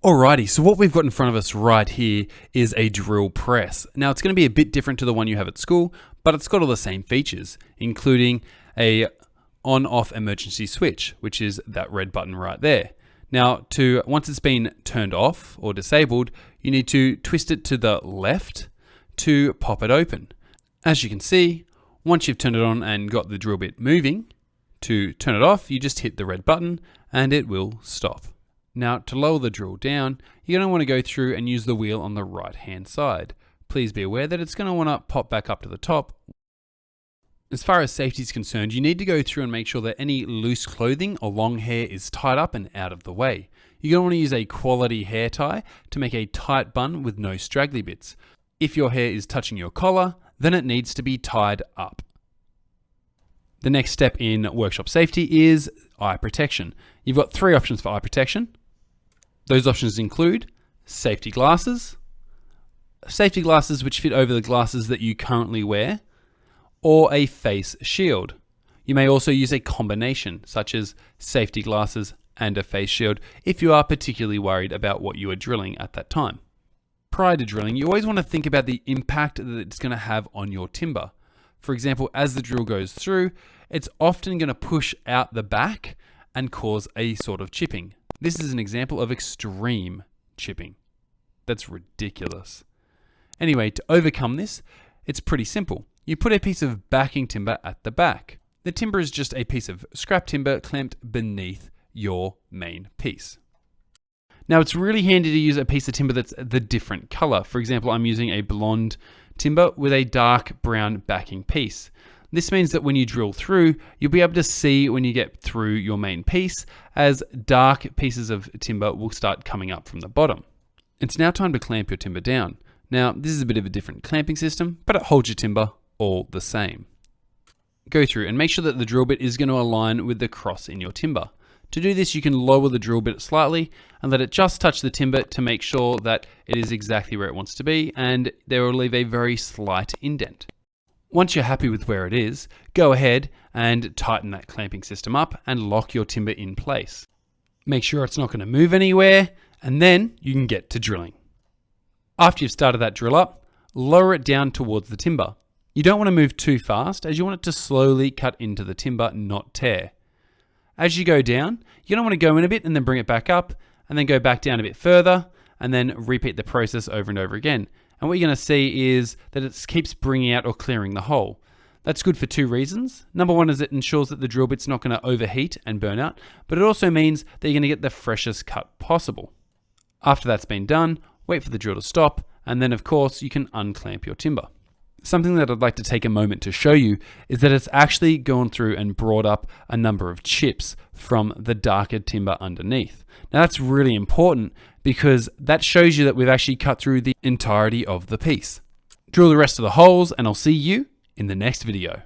Alrighty, so what we've got in front of us right here is a drill press. Now it's going to be a bit different to the one you have at school, but it's got all the same features, including a on-off emergency switch, which is that red button right there. Now, once it's been turned off or disabled, you need to twist it to the left to pop it open. As you can see, once you've turned it on and got the drill bit moving, to turn it off, you just hit the red button and it will stop. Now, to lower the drill down, you're going to want to go through and use the wheel on the right hand side. Please be aware that it's going to want to pop back up to the top. As far as safety is concerned, you need to go through and make sure that any loose clothing or long hair is tied up and out of the way. You're going to want to use a quality hair tie to make a tight bun with no straggly bits. If your hair is touching your collar, then it needs to be tied up. The next step in workshop safety is eye protection. You've got 3 options for eye protection. Those options include safety glasses which fit over the glasses that you currently wear, or a face shield. You may also use a combination, such as safety glasses and a face shield, if you are particularly worried about what you are drilling at that time. Prior to drilling, you always want to think about the impact that it's going to have on your timber. For example, as the drill goes through, it's often going to push out the back and cause a sort of chipping. This is an example of extreme chipping. That's ridiculous. Anyway, to overcome this, it's pretty simple. You put a piece of backing timber at the back. The timber is just a piece of scrap timber clamped beneath your main piece. Now, it's really handy to use a piece of timber that's the different color. For example, I'm using a blonde timber with a dark brown backing piece. This means that when you drill through, you'll be able to see when you get through your main piece, as dark pieces of timber will start coming up from the bottom. It's now time to clamp your timber down. Now, this is a bit of a different clamping system, but it holds your timber all the same. Go through and make sure that the drill bit is going to align with the cross in your timber. To do this, you can lower the drill bit slightly and let it just touch the timber to make sure that it is exactly where it wants to be, and there will leave a very slight indent. Once you're happy with where it is, go ahead and tighten that clamping system up and lock your timber in place. Make sure it's not going to move anywhere, and then you can get to drilling. After you've started that drill up, lower it down towards the timber. You don't want to move too fast, as you want it to slowly cut into the timber, not tear. As you go down, you're going to want to go in a bit and then bring it back up, and then go back down a bit further, and then repeat the process over and over again. And what you're going to see is that it keeps bringing out or clearing the hole. That's good for 2 reasons. Number one is it ensures that the drill bit's not going to overheat and burn out, but it also means that you're going to get the freshest cut possible. After that's been done, wait for the drill to stop, and then of course you can unclamp your timber. Something that I'd like to take a moment to show you is that it's actually gone through and brought up a number of chips from the darker timber underneath. Now that's really important because that shows you that we've actually cut through the entirety of the piece. Drill the rest of the holes and I'll see you in the next video.